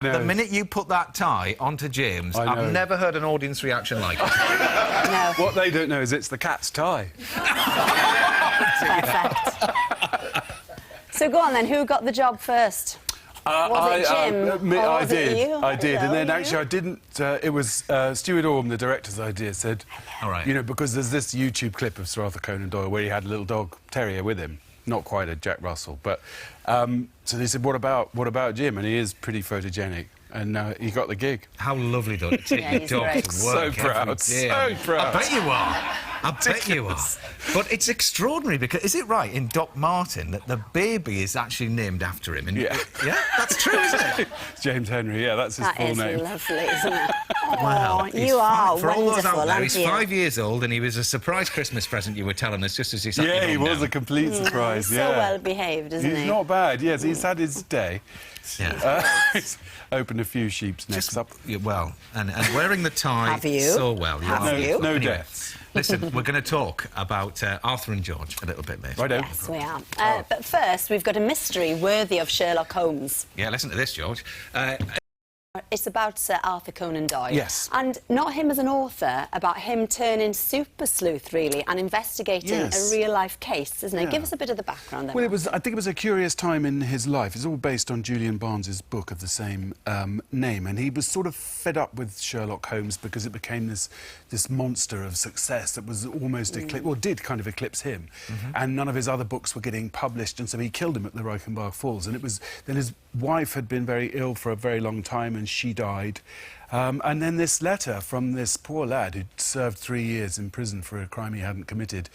The minute you put that tie onto James, I've never heard an audience reaction like it. No. What they don't know is it's the cat's tie. Perfect. So go on then, who got the job first? Was it Jim? I did. It you? I did. Hello, And then you? actually I didn't... it was Stuart Orme, the director's idea, said... All right. You know, because there's this YouTube clip of Sir Arthur Conan Doyle where he had a little dog terrier with him. Not quite a Jack Russell, but... so they said, what about Jim? And he is pretty photogenic. And he got the gig. How lovely, though, to take Yeah, your he's dog great. to So work proud, every day. so proud. I bet you are. I bet you are. But it's extraordinary because, is it right in Doc Martin that the baby is actually named after him? And Yeah. Yeah? That's true, isn't it? James Henry, yeah, that's his full name. That is lovely, isn't it? Wow. Oh, you are For all those wonderful, out there, aren't he's you? 5 years old and he was a surprise Christmas present, you were telling us, just as he sat Yeah, your he mum was down. a complete surprise, He's yeah. so well behaved, isn't He's he? not bad, yes, he's had his day. Yeah. He's opened a few sheep's necks up. Yeah, well, and wearing the tie Have you? so well. Have are. you? No Anyway, deaths. Listen, we're going to talk about Arthur and George a little bit, mate. Righto. Yes, we are. But first, we've got a mystery worthy of Sherlock Holmes. Yeah, listen to this, George. It's about Sir Arthur Conan Doyle. Yes. And not him as an author, about him turning super sleuth, really, and investigating Yes. a real-life case, isn't it? Yeah. Give us a bit of the background then. Well, I think it was a curious time in his life. It's all based on Julian Barnes's book of the same name, and he was sort of fed up with Sherlock Holmes because it became this monster of success that was almost did kind of eclipse him, and none of his other books were getting published, and so he killed him at the Reichenbach Falls. And it was then his wife had been very ill for a very long time, and she died. And then this letter from this poor lad who'd served 3 years in prison for a crime he hadn't committed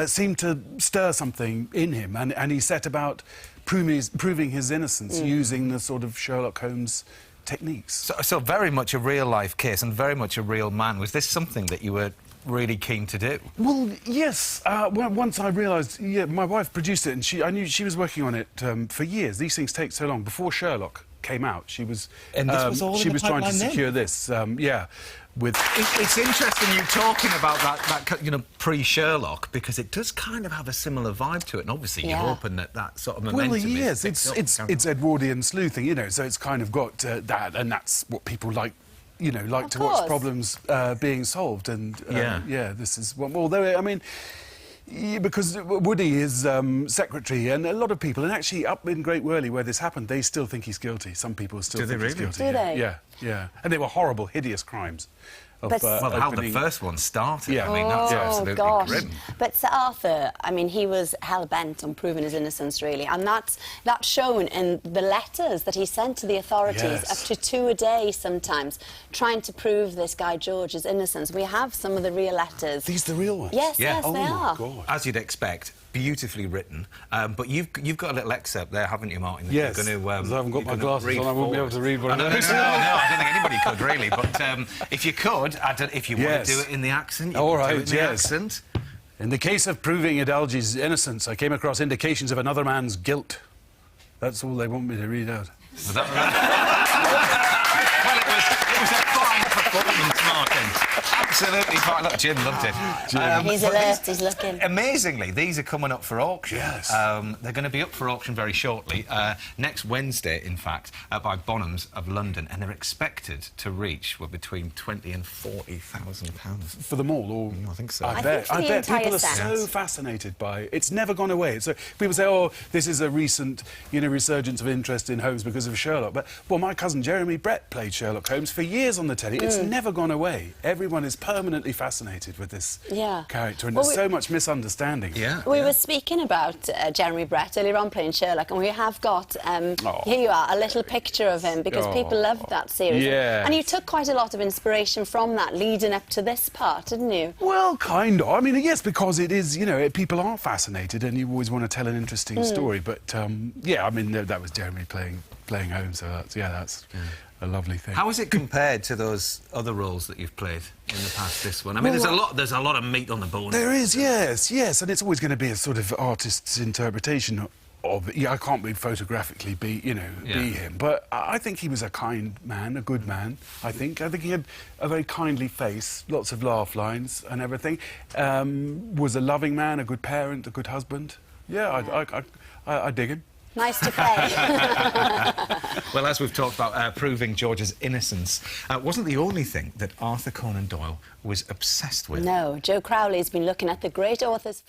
seemed to stir something in him, and he set about proving his innocence using the sort of Sherlock Holmes techniques. So very much a real-life case and very much a real man. Was this something that you were really keen to do? Well, yes. Once I realised, my wife produced it, and I knew she was working on it for years. These things take so long. Before Sherlock came out, she was And this was all in she the was trying to pipeline then? secure this. With It's interesting you talking about that you know, pre-Sherlock, because it does kind of have a similar vibe to it, and obviously you're hoping that sort of momentum yes, is it's Edwardian sleuthing, you know, so it's kind of got that, and that's what people like. You know, like to watch problems being solved, and this is one. Although I mean, because Woody is secretary, and a lot of people, and actually up in Great Worley where this happened, they still think he's guilty. Some people still think he's guilty. Do they? Yeah, yeah. And they were horrible, hideous crimes. well, how the first one started. Yeah. I mean, that's absolutely grim. But Sir Arthur, I mean, he was hell-bent on proving his innocence, really, and that's shown in the letters that he sent to the authorities, up to 2 a day sometimes, trying to prove this guy George's innocence. We have some of the real letters. These the real ones? Yes, Yeah. yes, Oh they my are. God. As you'd expect, beautifully written. But you've got a little excerpt there, haven't you, Martin? that Yes, you're gonna, because I haven't got you're my gonna glasses read on, I won't be able to read what no, it no, is. no, I don't think anybody could, really. But if you could, if you want to do it in the accent, you All could do right, it in the yes. accent. In the case of proving Adalji's innocence, I came across indications of another man's guilt. That's all they want me to read out. Was that well, it was a fine performance, Martin. Absolutely fine. Look, Jim loved it. He's but alert, he's looking. Amazingly, these are coming up for auction. Yes. They're going to be up for auction very shortly. Next Wednesday, in fact, by Bonhams of London, and they're expected to reach between £20,000 and £40,000. For them all, or I think so. I I bet. think for the I bet people entire are set. so fascinated by it. It's never gone away. So people say, "Oh, this is a recent, resurgence of interest in Holmes because of Sherlock." But my cousin Jeremy Brett played Sherlock Holmes for years on the telly. It's never gone away. Everyone is permanently fascinated with this character, and there's so much misunderstanding. Yeah. We were speaking about Jeremy Brett earlier on playing Sherlock, and we have got, here you are, a little picture of him, because people loved that series. Yes. And you took quite a lot of inspiration from that leading up to this part, didn't you? Well, kind of. I mean, yes, because it is, people are fascinated, and you always want to tell an interesting story. But, yeah, I mean, that was Jeremy playing Holmes, so that's a lovely thing. How is it compared to those other roles that you've played in the past? This one, I mean, there's a lot of meat on the bone. There is, yes, and it's always going to be a sort of artist's interpretation of it. Yeah, I can't photographically be him, but I think he was a kind man, a good man. I think he had a very kindly face, lots of laugh lines and everything. Was a loving man, a good parent, a good husband. Yeah, I dig him. Nice to play. Well, as we've talked about proving George's innocence, wasn't the only thing that Arthur Conan Doyle was obsessed with. No, Joe Crowley's been looking at the great author's